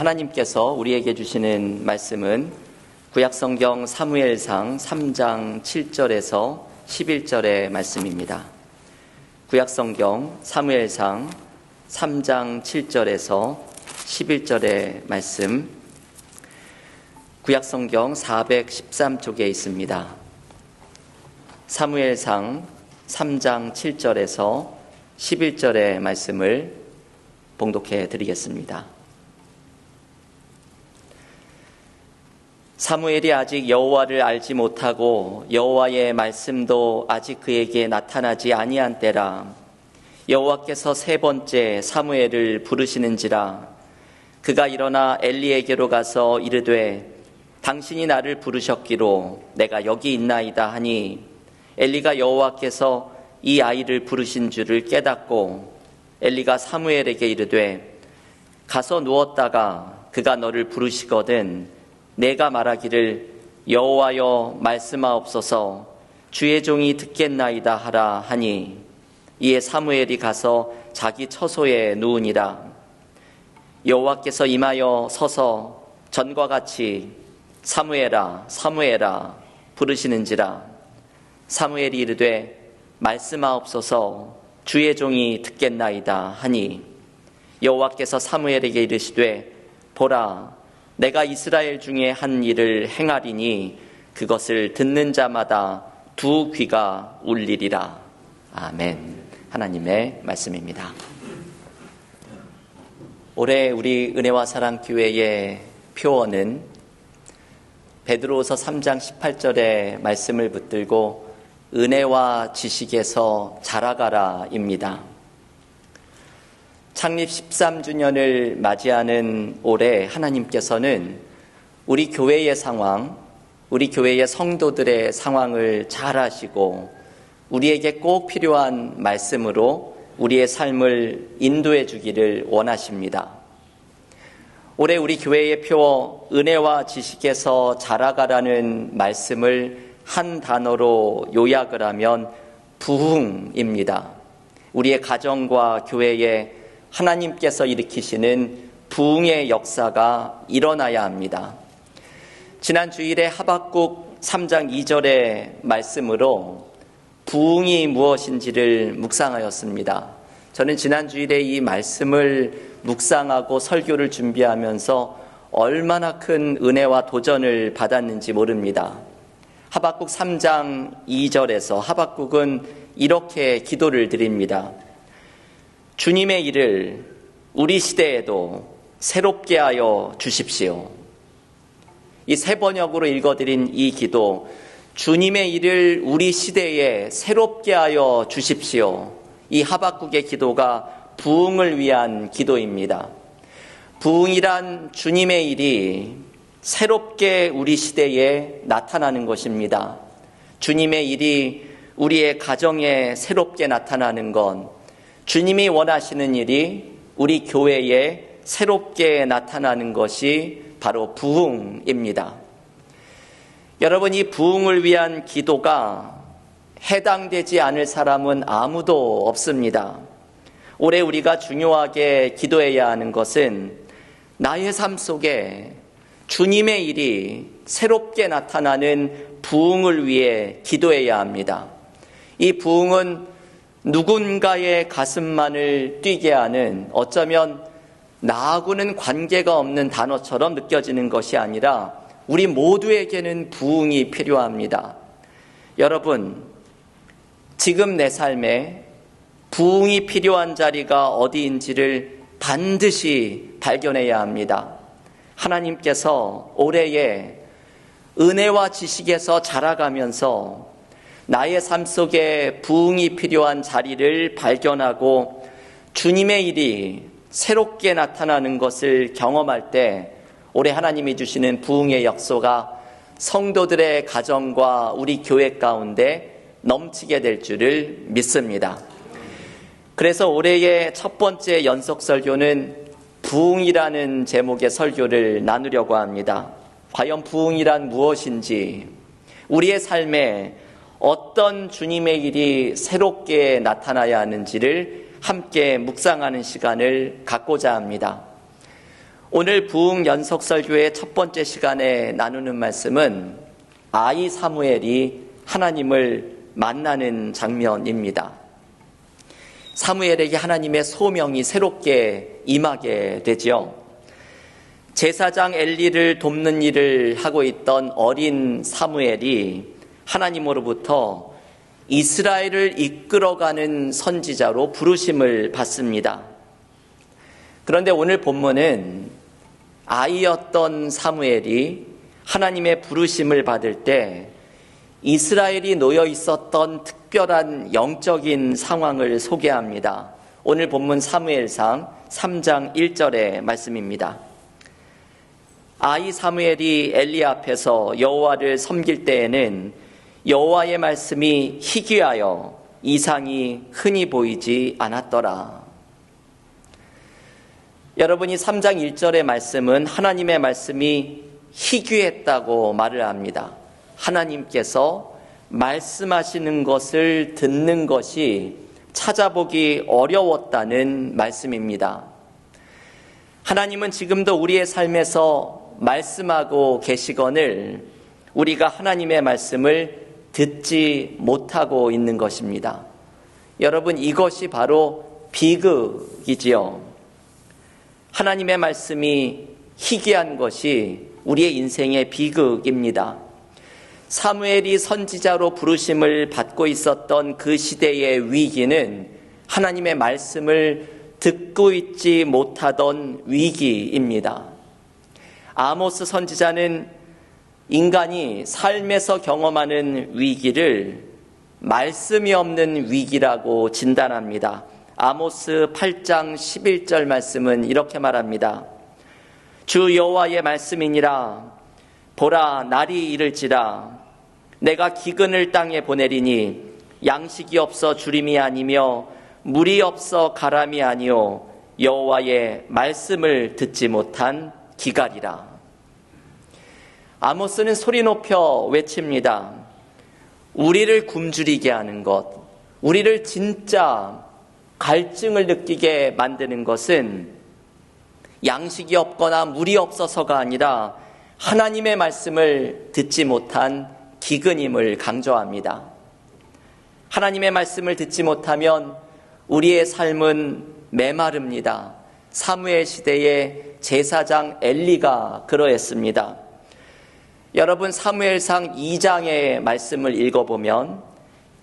하나님께서 우리에게 주시는 말씀은 구약성경 사무엘상 3장 7절에서 11절의 말씀입니다. 구약성경 사무엘상 3장 7절에서 11절의 말씀, 구약성경 413쪽에 있습니다. 사무엘상 3장 7절에서 11절의 말씀을 봉독해 드리겠습니다. 사무엘이 아직 여호와를 알지 못하고 여호와의 말씀도 아직 그에게 나타나지 아니한 때라. 여호와께서 세 번째 사무엘을 부르시는지라. 그가 일어나 엘리에게로 가서 이르되 당신이 나를 부르셨기로 내가 여기 있나이다 하니, 엘리가 여호와께서 이 아이를 부르신 줄을 깨닫고 엘리가 사무엘에게 이르되 가서 누웠다가 그가 너를 부르시거든 내가 말하기를 여호와여 말씀하옵소서 주의 종이 듣겠나이다 하라 하니, 이에 사무엘이 가서 자기 처소에 누우니라. 여호와께서 임하여 서서 전과 같이 사무엘아 사무엘아 부르시는지라. 사무엘이 이르되 말씀하옵소서 주의 종이 듣겠나이다 하니, 여호와께서 사무엘에게 이르시되 보라 내가 이스라엘 중에 한 일을 행하리니 그것을 듣는 자마다 두 귀가 울리리라. 아멘. 하나님의 말씀입니다. 올해 우리 은혜와 사랑 교회의 표어는 베드로후서 3장 18절의 말씀을 붙들고 은혜와 지식에서 자라가라입니다. 창립 13주년을 맞이하는 올해 하나님께서는 우리 교회의 상황, 우리 교회의 성도들의 상황을 잘 아시고 우리에게 꼭 필요한 말씀으로 우리의 삶을 인도해 주기를 원하십니다. 올해 우리 교회의 표어 은혜와 지식에서 자라가라는 말씀을 한 단어로 요약을 하면 부흥입니다. 우리의 가정과 교회에 하나님께서 일으키시는 부흥의 역사가 일어나야 합니다. 지난 주일에 하박국 3장 2절의 말씀으로 부흥이 무엇인지를 묵상하였습니다. 저는 지난 주일에 이 말씀을 묵상하고 설교를 준비하면서 얼마나 큰 은혜와 도전을 받았는지 모릅니다. 하박국 3장 2절에서 하박국은 이렇게 기도를 드립니다. 주님의 일을 우리 시대에도 새롭게 하여 주십시오. 이 세 번역으로 읽어드린 이 기도, 주님의 일을 우리 시대에 새롭게 하여 주십시오. 이 하박국의 기도가 부흥을 위한 기도입니다. 부흥이란 주님의 일이 새롭게 우리 시대에 나타나는 것입니다. 주님의 일이 우리의 가정에 새롭게 나타나는 것, 주님이 원하시는 일이 우리 교회에 새롭게 나타나는 것이 바로 부흥입니다. 여러분, 이 부흥을 위한 기도가 해당되지 않을 사람은 아무도 없습니다. 올해 우리가 중요하게 기도해야 하는 것은 나의 삶 속에 주님의 일이 새롭게 나타나는 부흥을 위해 기도해야 합니다. 이 부흥은 누군가의 가슴만을 뛰게 하는, 어쩌면 나하고는 관계가 없는 단어처럼 느껴지는 것이 아니라 우리 모두에게는 부흥이 필요합니다. 여러분, 지금 내 삶에 부흥이 필요한 자리가 어디인지를 반드시 발견해야 합니다. 하나님께서 올해에 은혜와 지식에서 자라가면서 나의 삶 속에 부흥이 필요한 자리를 발견하고 주님의 일이 새롭게 나타나는 것을 경험할 때 올해 하나님이 주시는 부흥의 역소가 성도들의 가정과 우리 교회 가운데 넘치게 될 줄을 믿습니다. 그래서 올해의 첫 번째 연속 설교는 부흥이라는 제목의 설교를 나누려고 합니다. 과연 부흥이란 무엇인지, 우리의 삶에 어떤 주님의 일이 새롭게 나타나야 하는지를 함께 묵상하는 시간을 갖고자 합니다. 오늘 부흥 연속설교의 첫 번째 시간에 나누는 말씀은 아이 사무엘이 하나님을 만나는 장면입니다. 사무엘에게 하나님의 소명이 새롭게 임하게 되죠. 제사장 엘리를 돕는 일을 하고 있던 어린 사무엘이 하나님으로부터 이스라엘을 이끌어가는 선지자로 부르심을 받습니다. 그런데 오늘 본문은 아이였던 사무엘이 하나님의 부르심을 받을 때 이스라엘이 놓여 있었던 특별한 영적인 상황을 소개합니다. 오늘 본문 사무엘상 3장 1절의 말씀입니다. 아이 사무엘이 엘리 앞에서 여호와를 섬길 때에는 여호와의 말씀이 희귀하여 이상이 흔히 보이지 않았더라. 여러분이 3장 1절의 말씀은 하나님의 말씀이 희귀했다고 말을 합니다. 하나님께서 말씀하시는 것을 듣는 것이 찾아보기 어려웠다는 말씀입니다. 하나님은 지금도 우리의 삶에서 말씀하고 계시거늘 우리가 하나님의 말씀을 듣지 못하고 있는 것입니다. 여러분, 이것이 바로 비극이지요. 하나님의 말씀이 희귀한 것이 우리의 인생의 비극입니다. 사무엘이 선지자로 부르심을 받고 있었던 그 시대의 위기는 하나님의 말씀을 듣고 있지 못하던 위기입니다. 아모스 선지자는 인간이 삶에서 경험하는 위기를 말씀이 없는 위기라고 진단합니다. 아모스 8장 11절 말씀은 이렇게 말합니다. 주 여호와의 말씀이니라. 보라, 날이 이를지라. 내가 기근을 땅에 보내리니 양식이 없어 주림이 아니며 물이 없어 가람이 아니요 여호와의 말씀을 듣지 못한 기갈이라. 아모스는 소리 높여 외칩니다. 우리를 굶주리게 하는 것, 우리를 진짜 갈증을 느끼게 만드는 것은 양식이 없거나 물이 없어서가 아니라 하나님의 말씀을 듣지 못한 기근임을 강조합니다. 하나님의 말씀을 듣지 못하면 우리의 삶은 메마릅니다. 사무엘 시대의 제사장 엘리가 그러했습니다. 여러분, 사무엘상 2장의 말씀을 읽어보면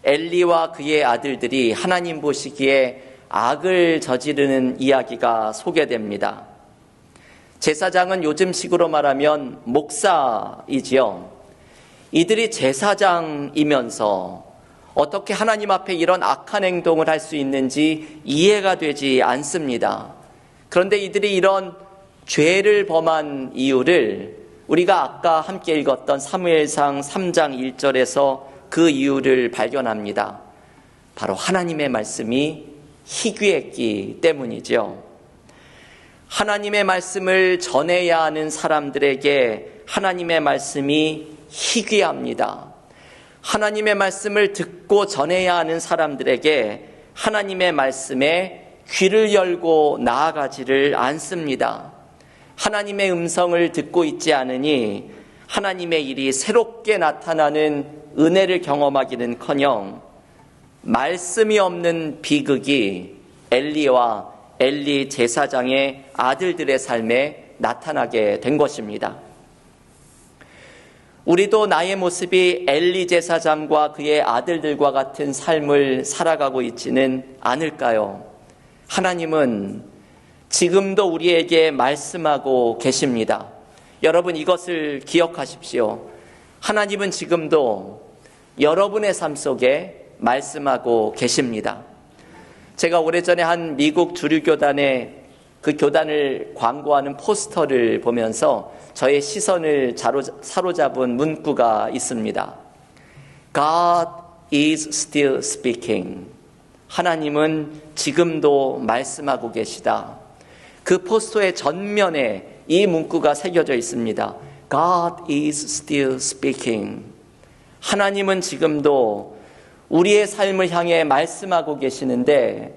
엘리와 그의 아들들이 하나님 보시기에 악을 저지르는 이야기가 소개됩니다. 제사장은 요즘식으로 말하면 목사이지요. 이들이 제사장이면서 어떻게 하나님 앞에 이런 악한 행동을 할 수 있는지 이해가 되지 않습니다. 그런데 이들이 이런 죄를 범한 이유를 우리가 아까 함께 읽었던 사무엘상 3장 1절에서 그 이유를 발견합니다. 바로 하나님의 말씀이 희귀했기 때문이죠. 하나님의 말씀을 전해야 하는 사람들에게 하나님의 말씀이 희귀합니다. 하나님의 말씀을 듣고 전해야 하는 사람들에게 하나님의 말씀에 귀를 열고 나아가지를 않습니다. 하나님의 음성을 듣고 있지 않으니 하나님의 일이 새롭게 나타나는 은혜를 경험하기는커녕 말씀이 없는 비극이 엘리와 엘리 제사장의 아들들의 삶에 나타나게 된 것입니다. 우리도 나의 모습이 엘리 제사장과 그의 아들들과 같은 삶을 살아가고 있지는 않을까요? 하나님은 지금도 우리에게 말씀하고 계십니다. 여러분, 이것을 기억하십시오. 하나님은 지금도 여러분의 삶 속에 말씀하고 계십니다. 제가 오래전에 한 미국 주류교단의 그 교단을 광고하는 포스터를 보면서 저의 시선을 사로잡은 문구가 있습니다. God is still speaking. 하나님은 지금도 말씀하고 계시다. 그 포스터의 전면에 이 문구가 새겨져 있습니다. God is still speaking. 하나님은 지금도 우리의 삶을 향해 말씀하고 계시는데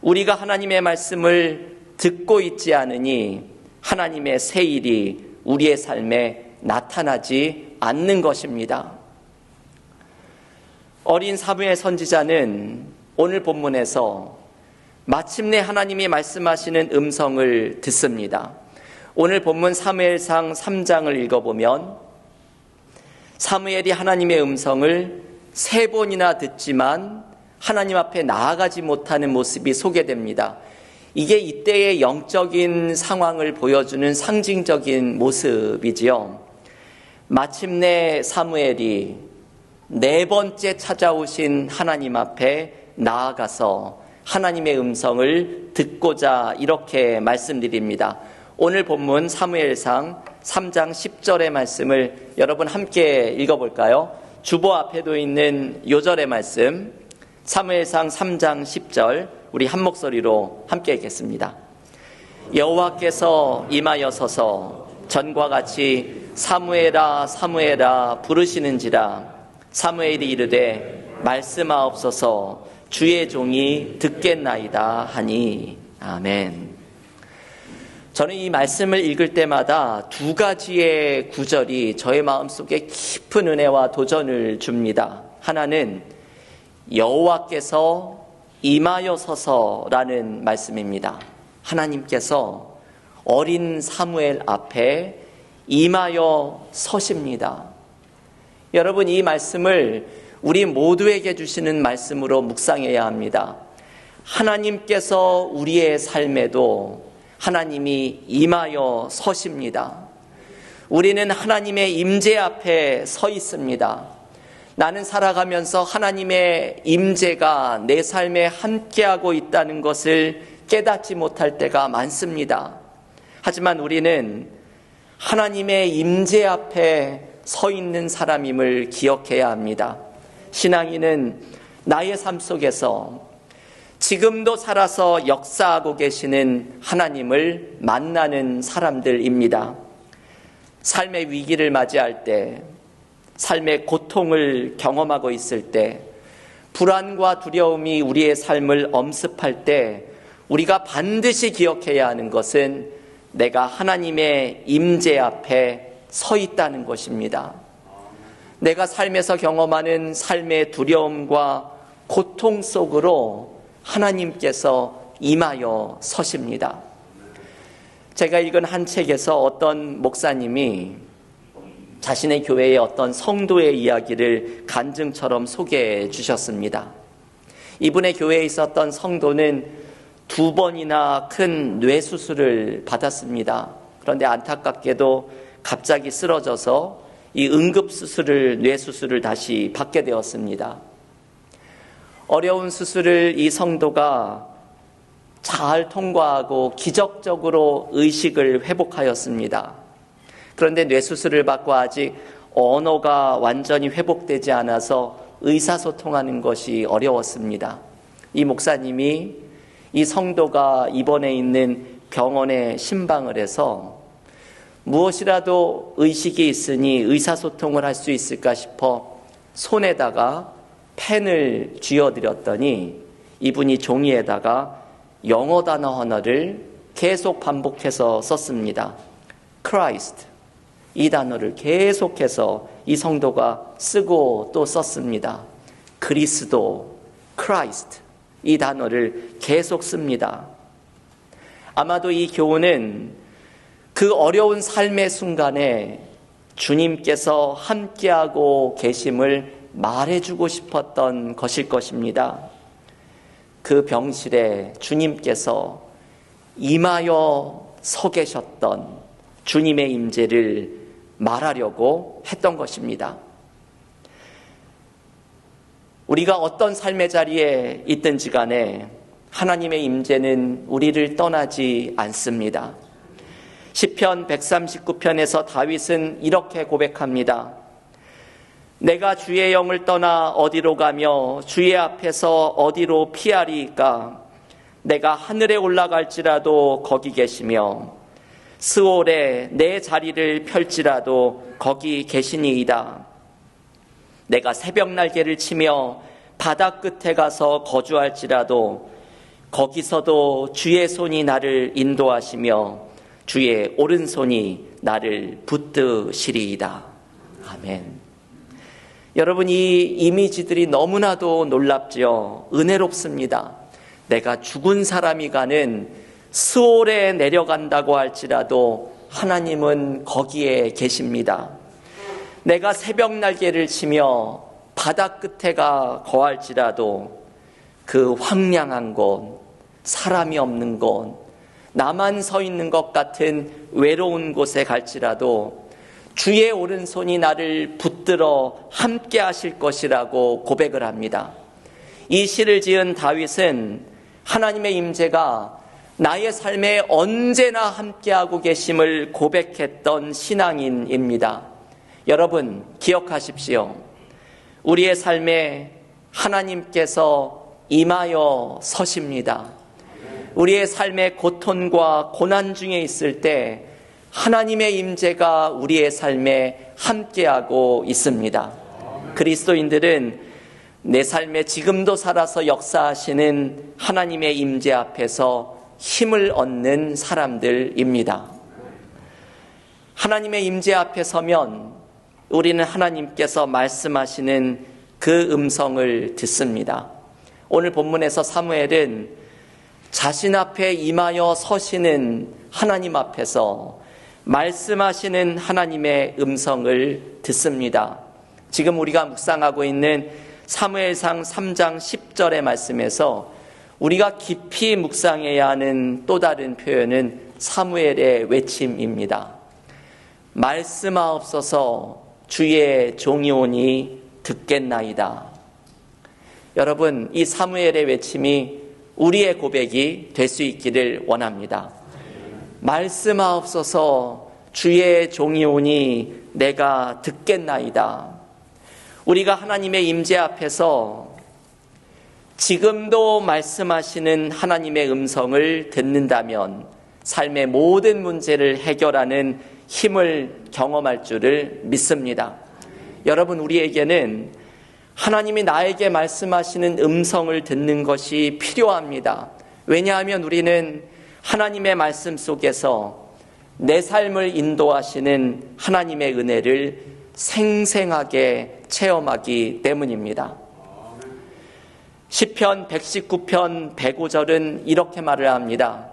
우리가 하나님의 말씀을 듣고 있지 않으니 하나님의 새 일이 우리의 삶에 나타나지 않는 것입니다. 어린 사무엘 선지자는 오늘 본문에서 마침내 하나님이 말씀하시는 음성을 듣습니다. 오늘 본문 사무엘상 3장을 읽어보면 사무엘이 하나님의 음성을 3번이나 듣지만 하나님 앞에 나아가지 못하는 모습이 소개됩니다. 이게 이때의 영적인 상황을 보여주는 상징적인 모습이지요. 마침내 사무엘이 4번째 찾아오신 하나님 앞에 나아가서 하나님의 음성을 듣고자 이렇게 말씀드립니다. 오늘 본문 사무엘상 3장 10절의 말씀을 여러분 함께 읽어볼까요? 주보 앞에도 있는 요절의 말씀, 사무엘상 3장 10절, 우리 한 목소리로 함께 읽겠습니다. 여호와께서 임하여서서 전과 같이 사무엘아 사무엘아 부르시는지라. 사무엘이 이르되 말씀하옵소서 주의 종이 듣겠나이다 하니. 아멘. 저는 이 말씀을 읽을 때마다 2가지의 구절이 저의 마음속에 깊은 은혜와 도전을 줍니다. 하나는 여호와께서 임하여서서라는 말씀입니다. 하나님께서 어린 사무엘 앞에 임하여 서십니다. 여러분, 이 말씀을 우리 모두에게 주시는 말씀으로 묵상해야 합니다. 하나님께서 우리의 삶에도 하나님이 임하여 서십니다. 우리는 하나님의 임재 앞에 서 있습니다. 나는 살아가면서 하나님의 임재가 내 삶에 함께하고 있다는 것을 깨닫지 못할 때가 많습니다. 하지만 우리는 하나님의 임재 앞에 서 있는 사람임을 기억해야 합니다. 신앙인은 나의 삶 속에서 지금도 살아서 역사하고 계시는 하나님을 만나는 사람들입니다. 삶의 위기를 맞이할 때, 삶의 고통을 경험하고 있을 때, 불안과 두려움이 우리의 삶을 엄습할 때 우리가 반드시 기억해야 하는 것은 내가 하나님의 임재 앞에 서 있다는 것입니다. 내가 삶에서 경험하는 삶의 두려움과 고통 속으로 하나님께서 임하여 서십니다. 제가 읽은 한 책에서 어떤 목사님이 자신의 교회의 어떤 성도의 이야기를 간증처럼 소개해 주셨습니다. 이분의 교회에 있었던 성도는 2번이나 큰 뇌수술을 받았습니다. 그런데 안타깝게도 갑자기 쓰러져서 이 응급수술을, 뇌수술을 다시 받게 되었습니다. 어려운 수술을 이 성도가 잘 통과하고 기적적으로 의식을 회복하였습니다. 그런데 뇌수술을 받고 아직 언어가 완전히 회복되지 않아서 의사소통하는 것이 어려웠습니다. 이 목사님이 이 성도가 입원해 있는 병원에 신방을 해서 무엇이라도 의식이 있으니 의사소통을 할 수 있을까 싶어 손에다가 펜을 쥐어드렸더니 이분이 종이에다가 영어 단어 하나를 계속 반복해서 썼습니다. Christ. 이 단어를 계속해서 이 성도가 쓰고 또 썼습니다. 그리스도, Christ. 이 단어를 계속 씁니다. 아마도 이 교훈은 그 어려운 삶의 순간에 주님께서 함께하고 계심을 말해주고 싶었던 것일 것입니다. 그 병실에 주님께서 임하여 서 계셨던 주님의 임재를 말하려고 했던 것입니다. 우리가 어떤 삶의 자리에 있든지 간에 하나님의 임재는 우리를 떠나지 않습니다. 시편 139편에서 다윗은 이렇게 고백합니다. 내가 주의 영을 떠나 어디로 가며 주의 앞에서 어디로 피하리이까? 내가 하늘에 올라갈지라도 거기 계시며 스올에 내 자리를 펼지라도 거기 계시니이다. 내가 새벽 날개를 치며 바다 끝에 가서 거주할지라도 거기서도 주의 손이 나를 인도하시며 주의 오른손이 나를 붙드시리이다. 아멘. 여러분, 이 이미지들이 너무나도 놀랍지요. 은혜롭습니다. 내가 죽은 사람이 가는 스올에 내려간다고 할지라도 하나님은 거기에 계십니다. 내가 새벽 날개를 치며 바다 끝에가 거할지라도 그 황량한 곳, 사람이 없는 곳, 나만 서 있는 것 같은 외로운 곳에 갈지라도 주의 오른손이 나를 붙들어 함께 하실 것이라고 고백을 합니다. 이 시를 지은 다윗은 하나님의 임재가 나의 삶에 언제나 함께하고 계심을 고백했던 신앙인입니다. 여러분, 기억하십시오. 우리의 삶에 하나님께서 임하여 서십니다. 우리의 삶의 고통과 고난 중에 있을 때 하나님의 임재가 우리의 삶에 함께하고 있습니다. 그리스도인들은 내 삶에 지금도 살아서 역사하시는 하나님의 임재 앞에서 힘을 얻는 사람들입니다. 하나님의 임재 앞에 서면 우리는 하나님께서 말씀하시는 그 음성을 듣습니다. 오늘 본문에서 사무엘은 자신 앞에 임하여 서시는 하나님 앞에서 말씀하시는 하나님의 음성을 듣습니다. 지금 우리가 묵상하고 있는 사무엘상 3장 10절의 말씀에서 우리가 깊이 묵상해야 하는 또 다른 표현은 사무엘의 외침입니다. 말씀하옵소서 주의 종이오니 듣겠나이다. 여러분, 이 사무엘의 외침이 우리의 고백이 될 수 있기를 원합니다. 말씀하옵소서 주의 종이오니 내가 듣겠나이다. 우리가 하나님의 임재 앞에서 지금도 말씀하시는 하나님의 음성을 듣는다면 삶의 모든 문제를 해결하는 힘을 경험할 줄을 믿습니다. 여러분, 우리에게는 하나님이 나에게 말씀하시는 음성을 듣는 것이 필요합니다. 왜냐하면 우리는 하나님의 말씀 속에서 내 삶을 인도하시는 하나님의 은혜를 생생하게 체험하기 때문입니다. 시편 119편 105절은 이렇게 말을 합니다.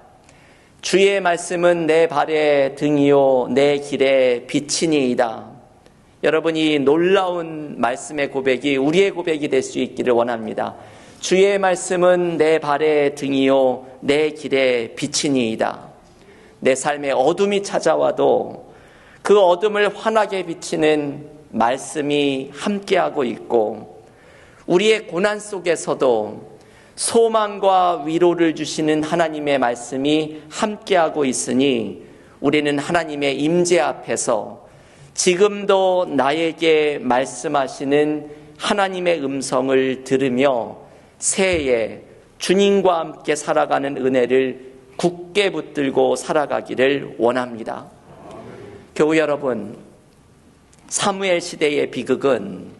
주의 말씀은 내 발의 등이요 내 길의 빛이니이다. 여러분이 놀라운 말씀의 고백이 우리의 고백이 될 수 있기를 원합니다. 주의 말씀은 내 발의 등이요 내 길의 빛이니이다. 내 삶에 어둠이 찾아와도 그 어둠을 환하게 비치는 말씀이 함께하고 있고, 우리의 고난 속에서도 소망과 위로를 주시는 하나님의 말씀이 함께하고 있으니 우리는 하나님의 임재 앞에서 지금도 나에게 말씀하시는 하나님의 음성을 들으며 새해에 주님과 함께 살아가는 은혜를 굳게 붙들고 살아가기를 원합니다. 교우 여러분, 사무엘 시대의 비극은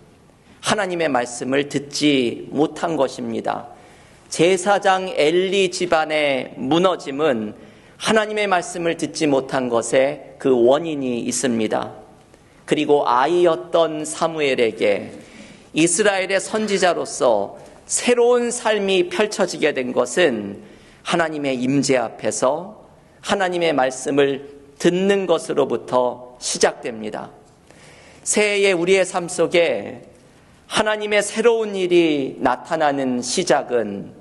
하나님의 말씀을 듣지 못한 것입니다. 제사장 엘리 집안의 무너짐은 하나님의 말씀을 듣지 못한 것에 그 원인이 있습니다. 그리고 아이였던 사무엘에게 이스라엘의 선지자로서 새로운 삶이 펼쳐지게 된 것은 하나님의 임재 앞에서 하나님의 말씀을 듣는 것으로부터 시작됩니다. 새해에 우리의 삶 속에 하나님의 새로운 일이 나타나는 시작은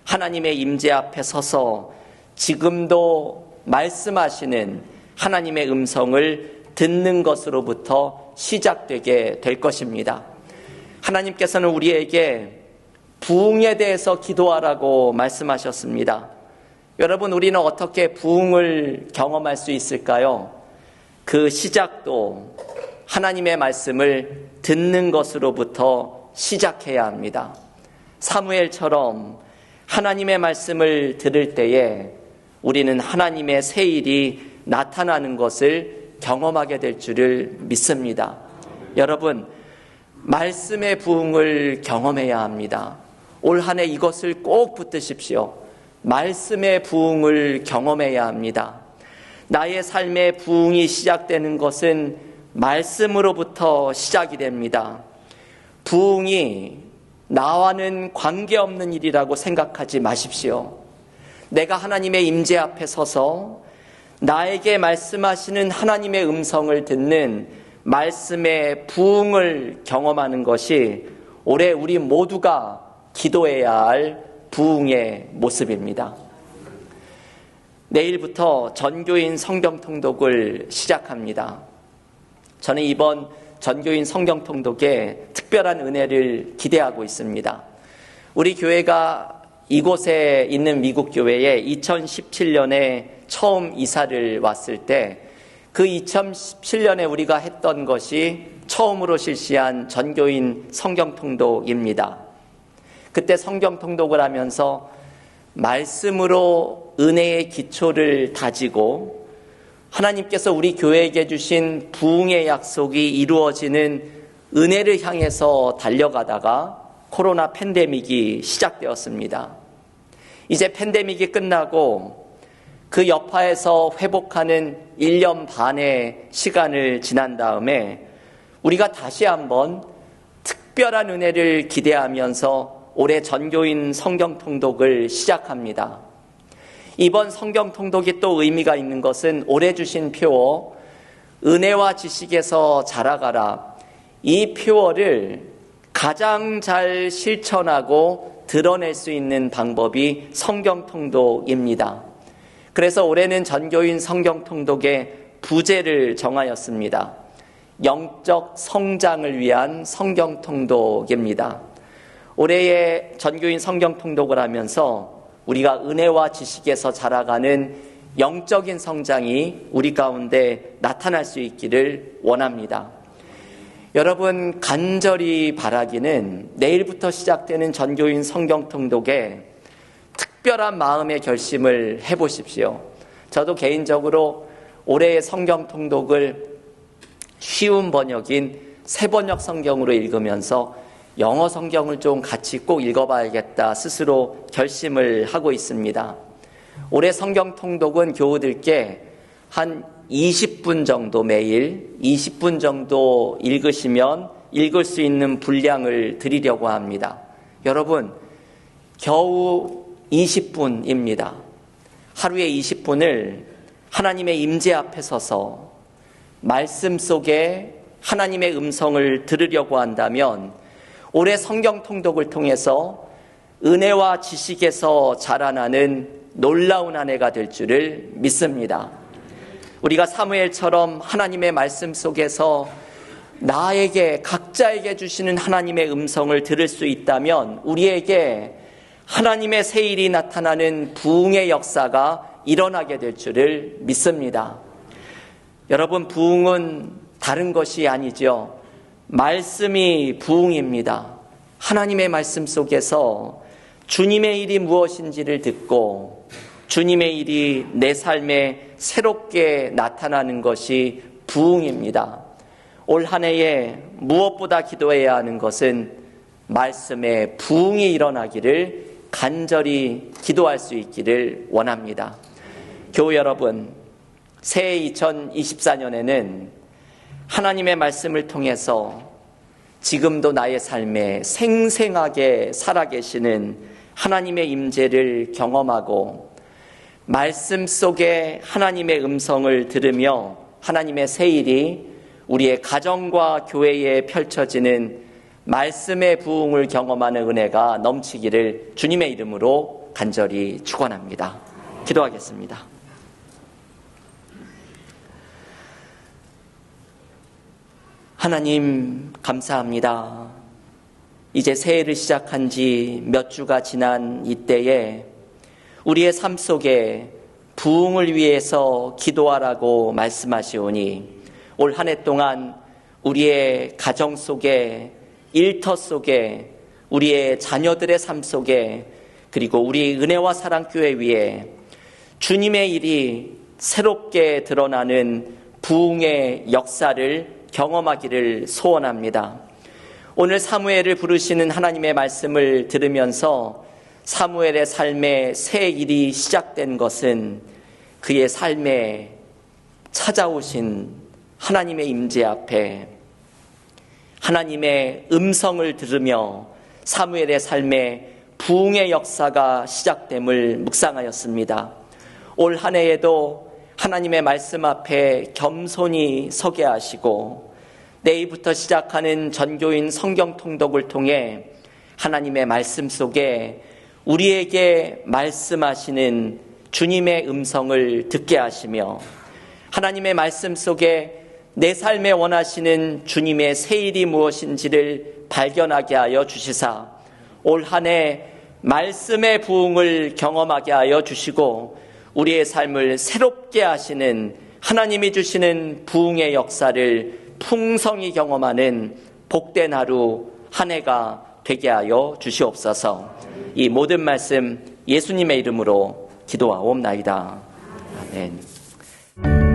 하나님의 임재 앞에 서서 지금도 말씀하시는 하나님의 음성을 듣는 것으로부터 시작되게 될 것입니다. 하나님께서는 우리에게 부흥에 대해서 기도하라고 말씀하셨습니다. 여러분, 우리는 어떻게 부흥을 경험할 수 있을까요? 그 시작도 하나님의 말씀을 듣는 것으로부터 시작해야 합니다. 사무엘처럼 하나님의 말씀을 들을 때에 우리는 하나님의 새 일이 나타나는 것을 경험하게 될 줄을 믿습니다. 여러분, 말씀의 부흥을 경험해야 합니다. 올 한 해 이것을 꼭 붙드십시오. 말씀의 부흥을 경험해야 합니다. 나의 삶의 부흥이 시작되는 것은 말씀으로부터 시작이 됩니다. 부흥이 나와는 관계없는 일이라고 생각하지 마십시오. 내가 하나님의 임재 앞에 서서 나에게 말씀하시는 하나님의 음성을 듣는 말씀의 부흥을 경험하는 것이 올해 우리 모두가 기도해야 할 부흥의 모습입니다. 내일부터 전교인 성경통독을 시작합니다. 저는 이번 전교인 성경통독에 특별한 은혜를 기대하고 있습니다. 우리 교회가 이곳에 있는 미국 교회에 2017년에 처음 이사를 왔을 때 그 2017년에 우리가 했던 것이 처음으로 실시한 전교인 성경통독입니다. 그때 성경통독을 하면서 말씀으로 은혜의 기초를 다지고 하나님께서 우리 교회에게 주신 부흥의 약속이 이루어지는 은혜를 향해서 달려가다가 코로나 팬데믹이 시작되었습니다. 이제 팬데믹이 끝나고 그 여파에서 회복하는 1년 반의 시간을 지난 다음에 우리가 다시 한번 특별한 은혜를 기대하면서 올해 전교인 성경통독을 시작합니다. 이번 성경통독이 또 의미가 있는 것은 올해 주신 표어 은혜와 지식에서 자라가라, 이 표어를 가장 잘 실천하고 드러낼 수 있는 방법이 성경통독입니다. 그래서 올해는 전교인 성경통독의 부제를 정하였습니다. 영적 성장을 위한 성경통독입니다. 올해의 전교인 성경통독을 하면서 우리가 은혜와 지식에서 자라가는 영적인 성장이 우리 가운데 나타날 수 있기를 원합니다. 여러분, 간절히 바라기는 내일부터 시작되는 전교인 성경통독에 특별한 마음의 결심을 해보십시오. 저도 개인적으로 올해의 성경통독을 쉬운 번역인 새번역 성경으로 읽으면서 영어 성경을 좀 같이 꼭 읽어봐야겠다 스스로 결심을 하고 있습니다. 올해 성경통독은 교우들께 한 20분 정도, 매일 20분 정도 읽으시면 읽을 수 있는 분량을 드리려고 합니다. 여러분, 겨우 20분입니다. 하루에 20분을 하나님의 임재 앞에 서서 말씀 속에 하나님의 음성을 들으려고 한다면 올해 성경통독을 통해서 은혜와 지식에서 자라나는 놀라운 한 해가 될 줄을 믿습니다. 우리가 사무엘처럼 하나님의 말씀 속에서 나에게, 각자에게 주시는 하나님의 음성을 들을 수 있다면 우리에게 하나님의 새 일이 나타나는 부흥의 역사가 일어나게 될 줄을 믿습니다. 여러분, 부흥은 다른 것이 아니죠. 말씀이 부흥입니다. 하나님의 말씀 속에서 주님의 일이 무엇인지를 듣고 주님의 일이 내 삶에 새롭게 나타나는 것이 부흥입니다. 올 한 해에 무엇보다 기도해야 하는 것은 말씀의 부흥이 일어나기를 간절히 기도할 수 있기를 원합니다. 교우 여러분, 새해 2024년에는 하나님의 말씀을 통해서 지금도 나의 삶에 생생하게 살아계시는 하나님의 임재를 경험하고 말씀 속에 하나님의 음성을 들으며 하나님의 새 일이 우리의 가정과 교회에 펼쳐지는 말씀의 부흥을 경험하는 은혜가 넘치기를 주님의 이름으로 간절히 축원합니다. 기도하겠습니다. 하나님, 감사합니다. 이제 새해를 시작한 지 몇 주가 지난 이때에 우리의 삶 속에 부흥을 위해서 기도하라고 말씀하시오니 올 한 해 동안 우리의 가정 속에, 일터 속에, 우리의 자녀들의 삶 속에, 그리고 우리 은혜와 사랑교회 위에 주님의 일이 새롭게 드러나는 부흥의 역사를 경험하기를 소원합니다. 오늘 사무엘을 부르시는 하나님의 말씀을 들으면서 사무엘의 삶에 새 일이 시작된 것은 그의 삶에 찾아오신 하나님의 임재 앞에 하나님의 음성을 들으며 사무엘의 삶에 부흥의 역사가 시작됨을 묵상하였습니다. 올 한 해에도 하나님의 말씀 앞에 겸손히 서게 하시고 내일부터 시작하는 전교인 성경 통독을 통해 하나님의 말씀 속에 우리에게 말씀하시는 주님의 음성을 듣게 하시며 하나님의 말씀 속에 내 삶에 원하시는 주님의 새 일이 무엇인지를 발견하게 하여 주시사 올 한 해 말씀의 부흥을 경험하게 하여 주시고 우리의 삶을 새롭게 하시는 하나님이 주시는 부흥의 역사를 풍성히 경험하는 복된 하루 한 해가 되게 하여 주시옵소서. 이 모든 말씀 예수님의 이름으로 기도하옵나이다. 아멘.